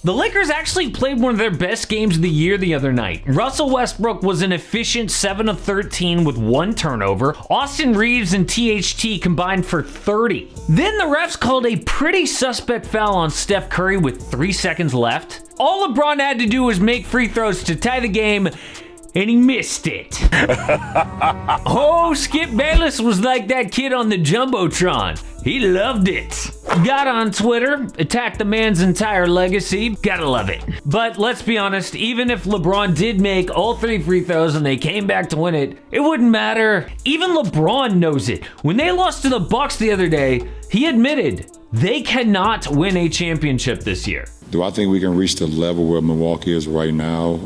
The Lakers actually played one of their best games of the year the other night. Russell Westbrook was an efficient 7 of 13 with 1 turnover. Austin Reeves and THT combined for 30. Then the refs called a pretty suspect foul on Steph Curry with 3 seconds left. All LeBron had to do was make free throws to tie the game, and he missed it. Oh, Skip Bayless was like that kid on the Jumbotron. He loved it. Got on Twitter, attacked the man's entire legacy. Gotta love it. But let's be honest, even if LeBron did make all 3 free throws and they came back to win it, it wouldn't matter. Even LeBron knows it. When they lost to the Bucks the other day, he admitted they cannot win a championship this year. Do I think we can reach the level where Milwaukee is right now?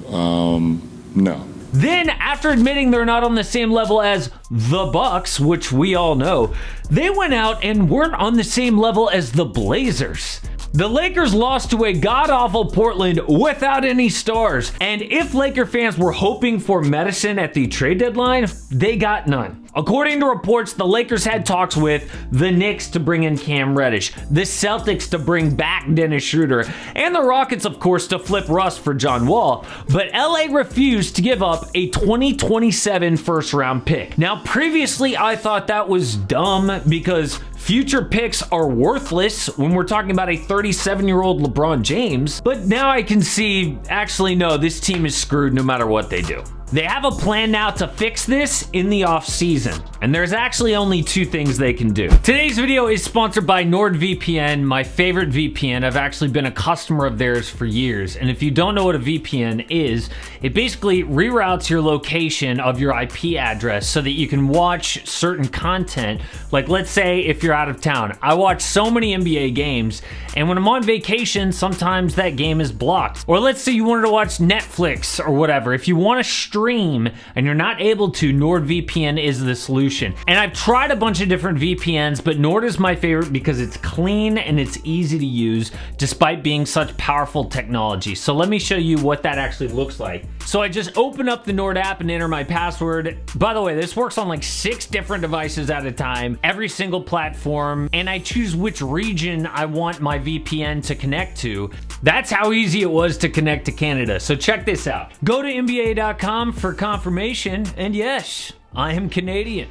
No. Then, after admitting they're not on the same level as the Bucks, which we all know, they went out and weren't on the same level as the Blazers. The Lakers lost to a god-awful Portland without any stars, and if Laker fans were hoping for medicine at the trade deadline, they got none. According to reports, the Lakers had talks with the Knicks to bring in Cam Reddish, the Celtics to bring back Dennis Schroeder, and the Rockets, of course, to flip Russ for John Wall, but LA refused to give up a 2027 first-round pick. Now, previously, I thought that was dumb because future picks are worthless when we're talking about a 37-year-old LeBron James, but now I can see, actually, no, this team is screwed no matter what they do. They have a plan now to fix this in the offseason, and there's actually only 2 things they can do. Today's video is sponsored by NordVPN, my favorite VPN. I've actually been a customer of theirs for years, and if you don't know what a VPN is, it basically reroutes your location of your IP address so that you can watch certain content. Like, let's say if you're out of town. I watch so many NBA games, and when I'm on vacation, sometimes that game is blocked. Or let's say you wanted to watch Netflix or whatever. If you want to stream and you're not able to, NordVPN is the solution. And I've tried a bunch of different VPNs, but Nord is my favorite because it's clean and it's easy to use despite being such powerful technology. So let me show you what that actually looks like. So I just open up the Nord app and enter my password. By the way, this works on like 6 different devices at a time, every single platform, and I choose which region I want my VPN to connect to. That's how easy it was to connect to Canada. So check this out. Go to NBA.com for confirmation, and yes, I am Canadian.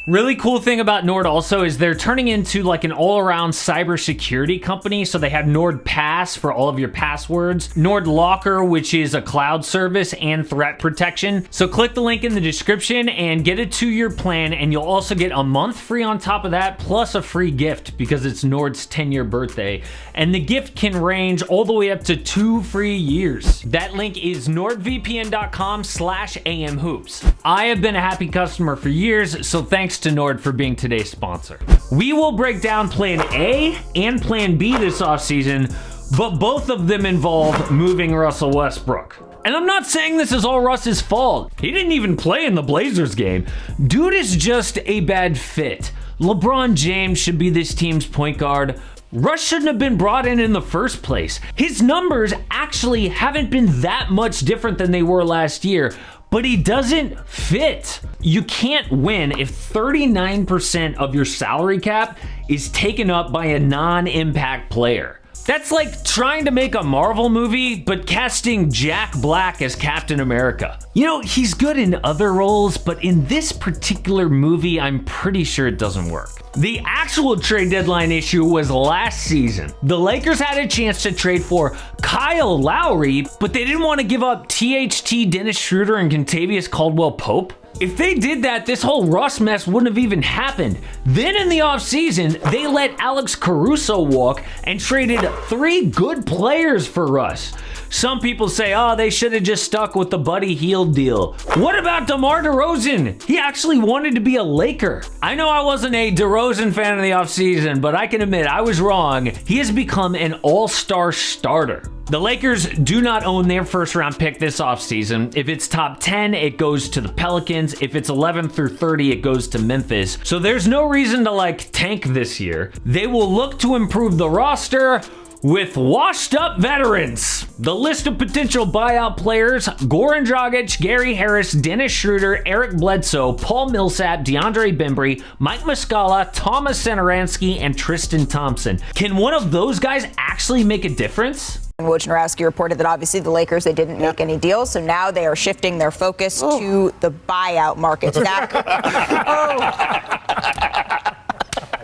Really cool thing about Nord also is they're turning into like an all-around cybersecurity company. So they have Nord Pass for all of your passwords, Nord Locker, which is a cloud service and threat protection. So click the link in the description and get a 2-year plan, and you'll also get a month free on top of that, plus a free gift because it's Nord's 10-year birthday. And the gift can range all the way up to 2 free years. That link is nordvpn.com/amhoops. I have been a happy customer for years, so thanks to Nord for being today's sponsor. We will break down plan A and plan B this offseason, but both of them involve moving Russell Westbrook. And I'm not saying this is all Russ's fault. He didn't even play in the Blazers game. Dude is just a bad fit. LeBron James should be this team's point guard. Russ shouldn't have been brought in the first place. His numbers actually haven't been that much different than they were last year, but he doesn't fit. You can't win if 39% of your salary cap is taken up by a non-impact player. That's like trying to make a Marvel movie, but casting Jack Black as Captain America. You know, he's good in other roles, but in this particular movie, I'm pretty sure it doesn't work. The actual trade deadline issue was last season. The Lakers had a chance to trade for Kyle Lowry, but they didn't want to give up THT, Dennis Schroeder, and Kentavious Caldwell-Pope. If they did that, this whole Russ mess wouldn't have even happened. Then in the offseason, they let Alex Caruso walk and traded 3 good players for Russ. Some people say, oh, they should have just stuck with the Buddy Hield deal. What about DeMar DeRozan? He actually wanted to be a Laker. I know I wasn't a DeRozan fan in the offseason, but I can admit I was wrong. He has become an all-star starter. The Lakers do not own their first-round pick this offseason. If it's top 10, it goes to the Pelicans. If it's 11 through 30, it goes to Memphis. So there's no reason to tank this year. They will look to improve the roster with washed-up veterans. The list of potential buyout players: Goran Dragic, Gary Harris, Dennis Schroeder, Eric Bledsoe, Paul Millsap, DeAndre Bembry, Mike Muscala, Thomas Satoransky, and Tristan Thompson. Can one of those guys actually make a difference? Wojnarowski reported that obviously the Lakers, they didn't make any deals, so now they are shifting their focus to the buyout market.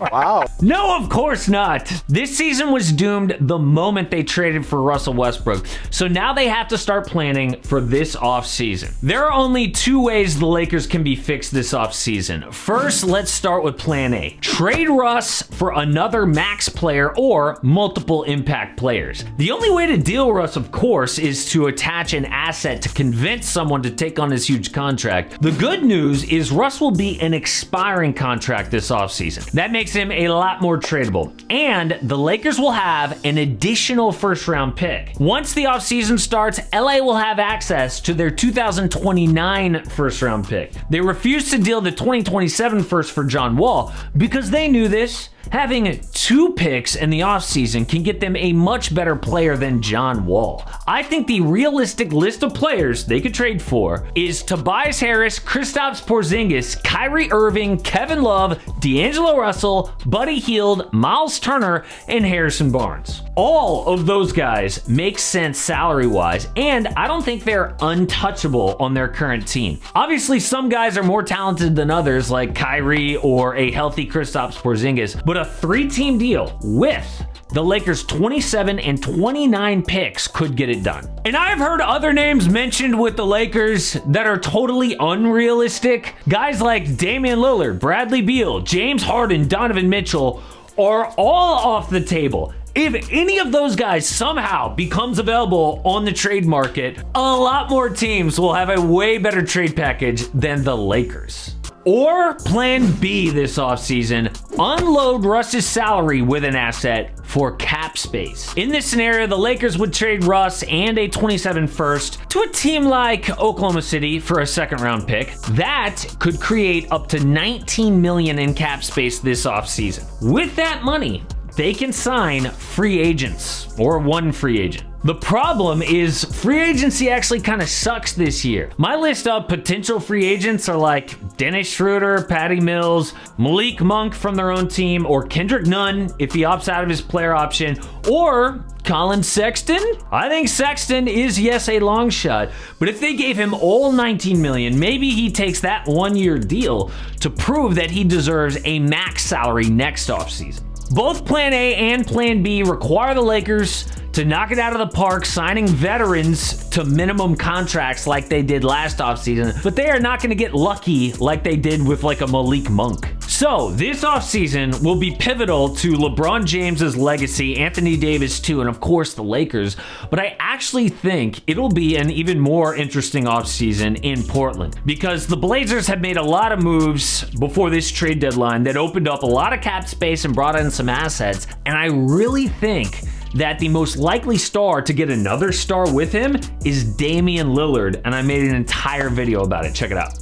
Wow. No, of course not. This season was doomed the moment they traded for Russell Westbrook. So now they have to start planning for this offseason. There are only two ways the Lakers can be fixed this offseason. First, let's start with plan A. Trade Russ for another max player or multiple impact players. The only way to deal with Russ, of course, is to attach an asset to convince someone to take on this huge contract. The good news is Russ will be an expiring contract this offseason. That makes him a lot more tradable. And the Lakers will have an additional first-round pick. Once the offseason starts, LA will have access to their 2029 first-round pick. They refused to deal the 2027 first for John Wall because they knew this. Having two picks in the offseason can get them a much better player than John Wall. I think the realistic list of players they could trade for is Tobias Harris, Kristaps Porzingis, Kyrie Irving, Kevin Love, D'Angelo Russell, Buddy Hield, Miles Turner, and Harrison Barnes. All of those guys make sense salary-wise, and I don't think they're untouchable on their current team. Obviously, some guys are more talented than others, like Kyrie or a healthy Kristaps Porzingis, but a three-team deal with the Lakers' 27 and 29 picks could get it done. And I've heard other names mentioned with the Lakers that are totally unrealistic. Guys like Damian Lillard, Bradley Beal, James Harden, Donovan Mitchell are all off the table. If any of those guys somehow becomes available on the trade market, a lot more teams will have a way better trade package than the Lakers. Or plan B this offseason, unload Russ's salary with an asset for cap space. In this scenario, the Lakers would trade Russ and a 27 first to a team like Oklahoma City for a second round pick. That could create up to $19 million in cap space this offseason. With that money, they can sign free agents or one free agent. The problem is free agency actually kind of sucks this year. My list of potential free agents are like Dennis Schroeder, Patty Mills, Malik Monk from their own team, or Kendrick Nunn if he opts out of his player option, or Colin Sexton. I think Sexton is, yes, a long shot, but if they gave him all $19 million, maybe he takes that one-year deal to prove that he deserves a max salary next offseason. Both Plan A and Plan B require the Lakers to knock it out of the park, signing veterans to minimum contracts like they did last offseason, but they are not going to get lucky like they did with like a Malik Monk. So this offseason will be pivotal to LeBron James's legacy, Anthony Davis too, and of course the Lakers, but I actually think it'll be an even more interesting offseason in Portland because the Blazers have made a lot of moves before this trade deadline that opened up a lot of cap space and brought in some assets, and I really think that the most likely star to get another star with him is Damian Lillard, and I made an entire video about it. Check it out.